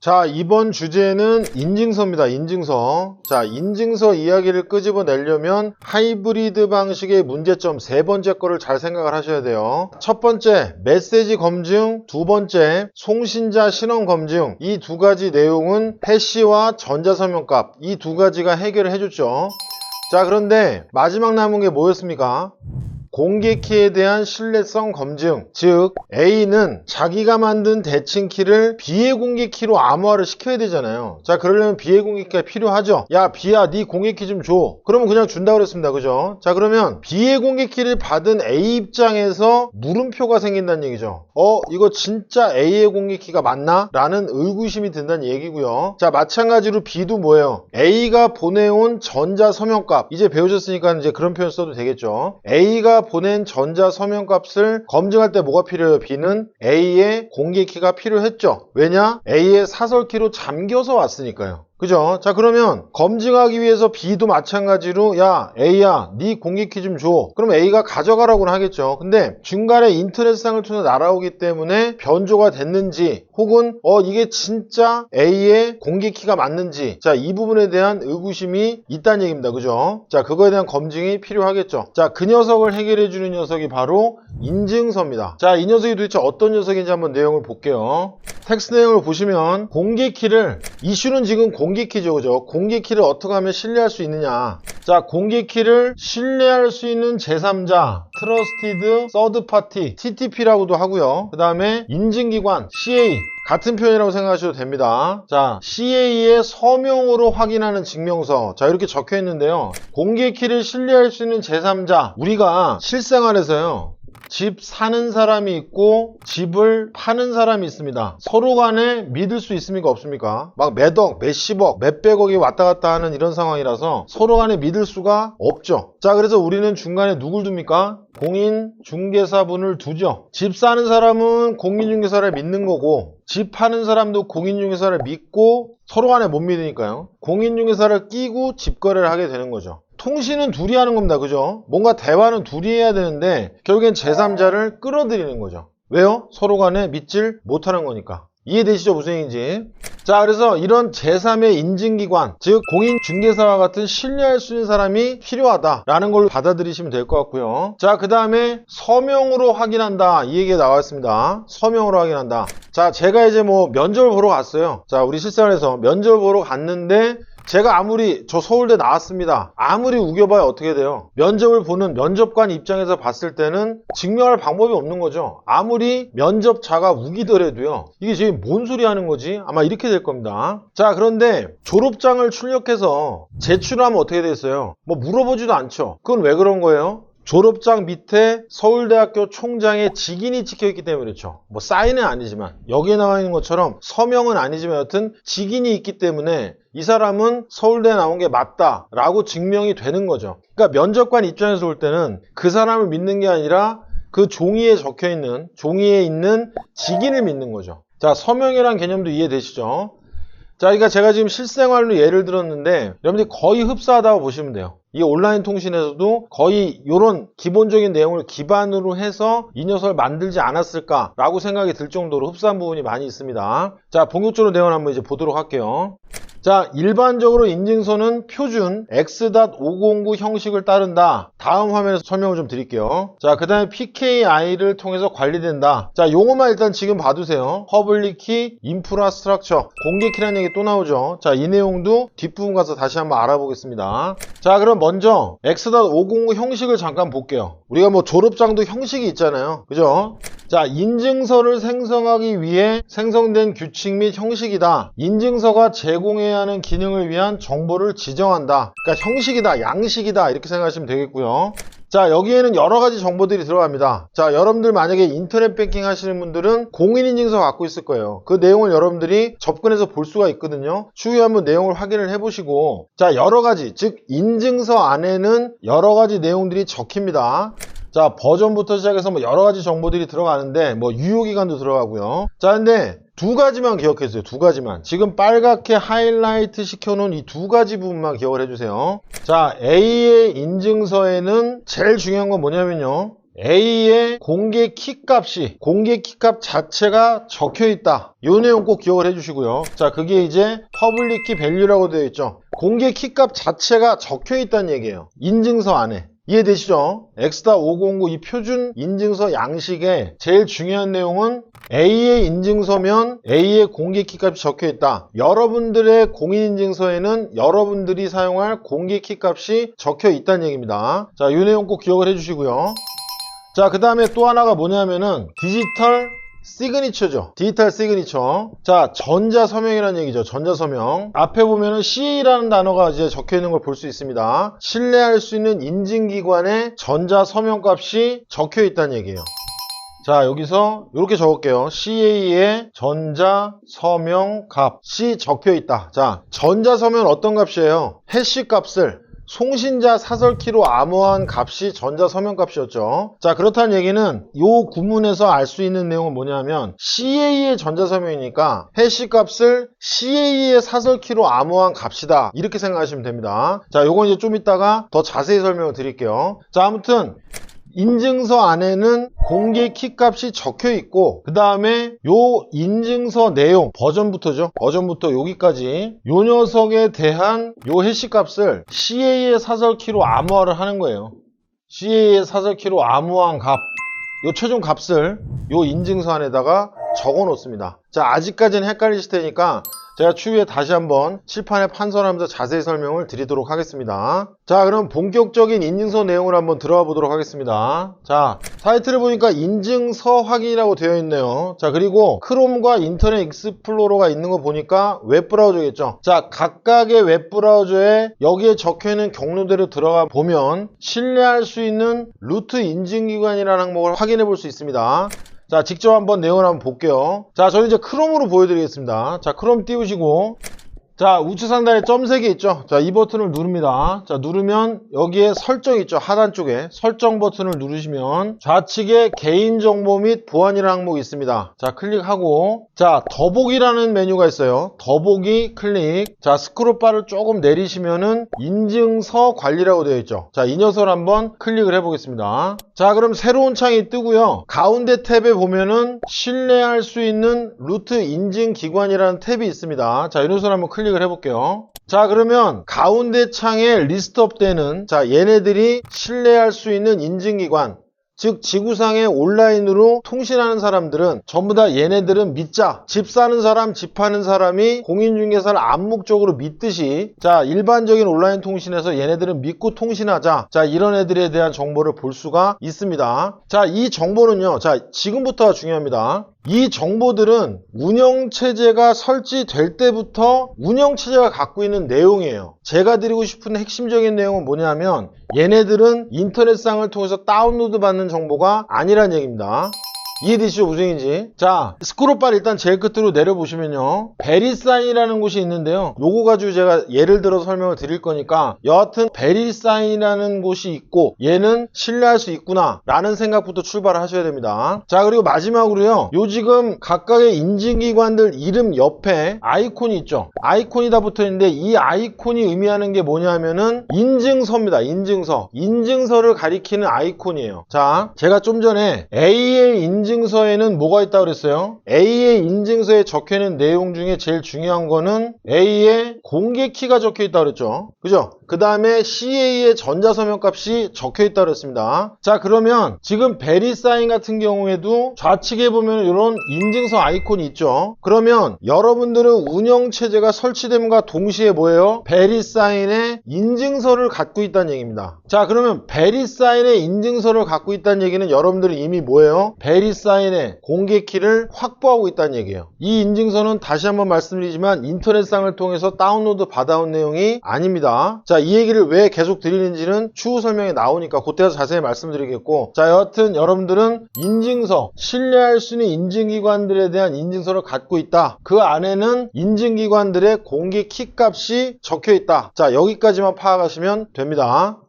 자, 이번 주제는 인증서입니다. 인증서. 자, 인증서 이야기를 끄집어내려면 하이브리드 방식의 문제점 세 번째 거를 잘 생각을 하셔야 돼요. 첫 번째, 메시지 검증. 두 번째, 송신자 신원 검증. 이 두 가지 내용은 해시와 전자서명값 이 두 가지가 해결을 해줬죠. 자, 그런데 마지막 남은 게 뭐였습니까? 공개키에 대한 신뢰성 검증. 즉 A는 자기가 만든 대칭키를 B의 공개키로 암호화를 시켜야 되잖아요. 자, 그러려면 B의 공개키가 필요하죠. 야, B야, 네 공개키 좀 줘. 그러면 그냥 준다고 그랬습니다. 그죠? 자, 그러면 B의 공개키를 받은 A 입장에서 물음표가 생긴다는 얘기죠. 이거 진짜 A의 공개키가 맞나? 라는 의구심이 든다는 얘기고요. 자, 마찬가지로 B도 뭐예요? A가 보내온 전자 서명값. 이제 배우셨으니까 이제 그런 표현 써도 되겠죠. A가 보낸 전자 서명값을 검증할 때 뭐가 필요해요? B는 A의 공개키가 필요했죠. 왜냐? A의 사설키로 잠겨서 왔으니까요. 그죠? 자, 그러면 검증하기 위해서 B도 마찬가지로 야, A야, 네 공개키 좀 줘. 그럼 A가 가져가라고는 하겠죠. 근데 중간에 인터넷상을 통해 날아오기 때문에 변조가 됐는지 혹은 이게 진짜 A의 공개키가 맞는지, 자, 이 부분에 대한 의구심이 있다는 얘기입니다. 그죠? 자, 그거에 대한 검증이 필요하겠죠. 자, 그 녀석을 해결해 주는 녀석이 바로 인증서입니다. 자, 이 녀석이 도대체 어떤 녀석인지 한번 내용을 볼게요. 텍스트 내용을 보시면 공개키를, 이슈는 지금 공개키죠. 그죠? 공개키를 어떻게 하면 신뢰할 수 있느냐. 자, 공개키를 신뢰할 수 있는 제3자, Trusted Third Party, TTP라고도 하고요. 그 다음에 인증기관, CA. 같은 표현이라고 생각하셔도 됩니다. 자, CA의 서명으로 확인하는 증명서. 자, 이렇게 적혀 있는데요. 공개키를 신뢰할 수 있는 제3자. 우리가 실생활에서요, 집 사는 사람이 있고 집을 파는 사람이 있습니다. 서로 간에 믿을 수 있습니까? 없습니까? 막 몇억, 몇십억, 몇백억이 왔다 갔다 하는 이런 상황이라서 서로 간에 믿을 수가 없죠. 자, 그래서 우리는 중간에 누굴 둡니까? 공인중개사분을 두죠. 집 사는 사람은 공인중개사를 믿는 거고 집 파는 사람도 공인중개사를 믿고 서로 간에 못 믿으니까요. 공인중개사를 끼고 집거래를 하게 되는 거죠. 통신은 둘이 하는 겁니다. 그죠? 뭔가 대화는 둘이 해야 되는데 결국엔 제3자를 끌어들이는 거죠. 왜요? 서로 간에 믿질 못하는 거니까. 이해되시죠? 무슨 얘기인지. 자, 그래서 이런 제3의 인증기관, 즉 공인중개사와 같은 신뢰할 수 있는 사람이 필요하다라는 걸로 받아들이시면 될 것 같고요. 자, 그 다음에 서명으로 확인한다. 이 얘기가 나왔습니다. 서명으로 확인한다. 자, 제가 이제 면접을 보러 갔어요. 자, 우리 실생활에서 면접을 보러 갔는데 제가 아무리 저 서울대 나왔습니다. 아무리 우겨봐야 어떻게 돼요? 면접을 보는 면접관 입장에서 봤을 때는 증명할 방법이 없는 거죠. 아무리 면접자가 우기더라도요. 이게 지금 뭔 소리 하는 거지? 아마 이렇게 될 겁니다. 자, 그런데 졸업장을 출력해서 제출하면 어떻게 됐어요? 물어보지도 않죠. 그건 왜 그런 거예요? 졸업장 밑에 서울대학교 총장의 직인이 찍혀있기 때문에 그렇죠. 사인은 아니지만 여기에 나와 있는 것처럼 서명은 아니지만 여튼 직인이 있기 때문에 이 사람은 서울대에 나온 게 맞다 라고 증명이 되는 거죠. 그러니까 면접관 입장에서 볼 때는 그 사람을 믿는 게 아니라 그 종이에 적혀있는, 종이에 있는 직인을 믿는 거죠. 자, 서명이란 개념도 이해되시죠? 자, 그러니까 제가 지금 실생활로 예를 들었는데 여러분들이 거의 흡사하다고 보시면 돼요. 이 온라인 통신에서도 거의 이런 기본적인 내용을 기반으로 해서 이 녀석을 만들지 않았을까라고 생각이 들 정도로 흡사한 부분이 많이 있습니다. 자, 본격적으로 내용을 한번 이제 보도록 할게요. 자, 일반적으로 인증서는 표준 X.509 형식을 따른다. 다음 화면에서 설명을 좀 드릴게요. 자, 그 다음에 PKI를 통해서 관리된다. 자, 용어만 일단 지금 봐두세요. Public Key, Infrastructure. 공개키라는 얘기 또 나오죠. 자, 이 내용도 뒷부분 가서 다시 한번 알아보겠습니다. 자, 그럼 먼저 X.509 형식을 잠깐 볼게요. 우리가 졸업장도 형식이 있잖아요. 그죠? 자, 인증서를 생성하기 위해 생성된 규칙 및 형식이다. 인증서가 제공해야 하는 기능을 위한 정보를 지정한다. 그러니까 형식이다, 양식이다 이렇게 생각하시면 되겠고요. 자, 여기에는 여러 가지 정보들이 들어갑니다. 자, 여러분들 만약에 인터넷 뱅킹 하시는 분들은 공인인증서 갖고 있을 거예요. 그 내용을 여러분들이 접근해서 볼 수가 있거든요. 추후에 한번 내용을 확인을 해보시고, 자, 여러 가지, 즉 인증서 안에는 여러 가지 내용들이 적힙니다. 자, 버전부터 시작해서 여러 가지 정보들이 들어가는데 유효기간도 들어가고요. 자, 근데 두 가지만 기억해주세요. 두 가지만. 지금 빨갛게 하이라이트 시켜놓은 이 두 가지 부분만 기억을 해주세요. 자, A의 인증서에는 제일 중요한 건 뭐냐면요. A의 공개 키값이 공개 키값 자체가 적혀 있다. 이 내용 꼭 기억을 해주시고요. 자, 그게 이제 퍼블릭 키 밸류라고 되어 있죠. 공개 키값 자체가 적혀 있다는 얘기예요. 인증서 안에. 이해되시죠? 엑스다509 이 표준 인증서 양식에 제일 중요한 내용은 A의 인증서면 A의 공개 키값이 적혀 있다. 여러분들의 공인인증서에는 여러분들이 사용할 공개 키값이 적혀 있다는 얘기입니다. 자, 이 내용 꼭 기억을 해주시고요. 자, 그 다음에 또 하나가 뭐냐면은 디지털 시그니처죠. 디지털 시그니처. 자, 전자서명이라는 얘기죠. 전자서명. 앞에 보면은 CA라는 단어가 이제 적혀 있는 걸 볼 수 있습니다. 신뢰할 수 있는 인증기관의 전자서명 값이 적혀 있다는 얘기예요. 자, 여기서 이렇게 적을게요. CA의 전자서명 값이 적혀 있다. 자, 전자서명은 어떤 값이에요? 해시 값을 송신자 사설키로 암호한 값이 전자서명값이었죠. 자, 그렇다는 얘기는 이 구문에서 알 수 있는 내용은 뭐냐면 CA의 전자서명이니까 해시 값을 CA의 사설키로 암호한 값이다. 이렇게 생각하시면 됩니다. 자, 요건 이제 좀 이따가 더 자세히 설명을 드릴게요. 자, 아무튼 인증서 안에는 공개 키값이 적혀 있고 그 다음에 요 인증서 내용 버전부터죠. 버전부터 여기까지 요 녀석에 대한 요 해시값을 CA의 사설키로 암호화를 하는 거예요. CA의 사설키로 암호한 값, 요 최종 값을 요 인증서 안에다가 적어 놓습니다. 자, 아직까지는 헷갈리실 테니까 제가 추후에 다시 한번 칠판에 판서하면서 자세히 설명을 드리도록 하겠습니다. 자, 그럼 본격적인 인증서 내용을 한번 들어가 보도록 하겠습니다. 자, 타이틀을 보니까 인증서 확인이라고 되어 있네요. 자, 그리고 크롬과 인터넷 익스플로러가 있는 거 보니까 웹브라우저겠죠. 자, 각각의 웹브라우저에 여기에 적혀있는 경로대로 들어가 보면 신뢰할 수 있는 루트 인증기관이라는 항목을 확인해 볼 수 있습니다. 자, 직접 한번 내용을 한번 볼게요. 자, 저는 이제 크롬으로 보여드리겠습니다. 자, 크롬 띄우시고, 자, 우측 상단에 점 3개 있죠? 자, 이 버튼을 누릅니다. 자, 누르면 여기에 설정 있죠? 하단 쪽에 설정 버튼을 누르시면 좌측에 개인정보 및 보안이라는 항목이 있습니다. 자, 클릭하고, 자, 더보기라는 메뉴가 있어요. 더보기 클릭. 자, 스크롤바를 조금 내리시면은 인증서 관리라고 되어 있죠. 자, 이 녀석을 한번 클릭을 해보겠습니다. 자, 그럼 새로운 창이 뜨고요. 가운데 탭에 보면은 신뢰할 수 있는 루트 인증기관이라는 탭이 있습니다. 자, 이 녀석을 한번 클릭을 해볼게요. 자, 그러면 가운데 창에 리스트업 되는 자, 얘네들이 신뢰할 수 있는 인증기관, 즉 지구상에 온라인으로 통신하는 사람들은 전부 다 얘네들은 믿자. 집 사는 사람, 집 파는 사람이 공인중개사를 암묵적으로 믿듯이 자, 일반적인 온라인 통신에서 얘네들은 믿고 통신하자. 자, 이런 애들에 대한 정보를 볼 수가 있습니다. 자, 이 정보는요. 자, 지금부터가 중요합니다. 이 정보들은 운영체제가 설치될 때부터 운영체제가 갖고 있는 내용이에요. 제가 드리고 싶은 핵심적인 내용은 뭐냐면 얘네들은 인터넷상을 통해서 다운로드 받는 정보가 아니란 얘기입니다. 이해되시죠? 무슨 얘기인지. 자, 스크롤바를 일단 제일 끝으로 내려보시면요. 베리사인이라는 곳이 있는데요. 요거 가지고 제가 예를 들어서 설명을 드릴 거니까 여하튼 베리사인이라는 곳이 있고 얘는 신뢰할 수 있구나 라는 생각부터 출발을 하셔야 됩니다. 자, 그리고 마지막으로요. 요 지금 각각의 인증기관들 이름 옆에 아이콘이 있죠. 아이콘이 다 붙어있는데 이 아이콘이 의미하는 게 뭐냐면은 인증서입니다. 인증서. 인증서를 가리키는 아이콘이에요. 자, 제가 좀 전에 A의 인증서에는 뭐가 있다고 그랬어요? A의 인증서에 적혀있는 내용 중에 제일 중요한 거는 A의 공개키가 적혀있다고 그랬죠. 그죠? 그 다음에 CA의 전자서명 값이 적혀있다고 그랬습니다. 자, 그러면 지금 베리사인 같은 경우에도 좌측에 보면 이런 인증서 아이콘이 있죠. 그러면 여러분들은 운영체제가 설치됨과 동시에 뭐예요? 베리사인의 인증서를 갖고 있다는 얘기입니다. 자, 그러면 베리사인의 인증서를 갖고 있다는 얘기는 여러분들은 이미 뭐예요? 베리사인의 공개키를 확보하고 있다는 얘기예요. 이 인증서는 다시 한번 말씀드리지만 인터넷상을 통해서 다운로드 받아온 내용이 아닙니다. 자, 이 얘기를 왜 계속 드리는지는 추후 설명에 나오니까 그때 가서 자세히 말씀드리겠고, 자, 여하튼 여러분들은 인증서, 신뢰할 수 있는 인증기관들에 대한 인증서를 갖고 있다. 그 안에는 인증기관들의 공개 키값이 적혀 있다. 자, 여기까지만 파악하시면 됩니다.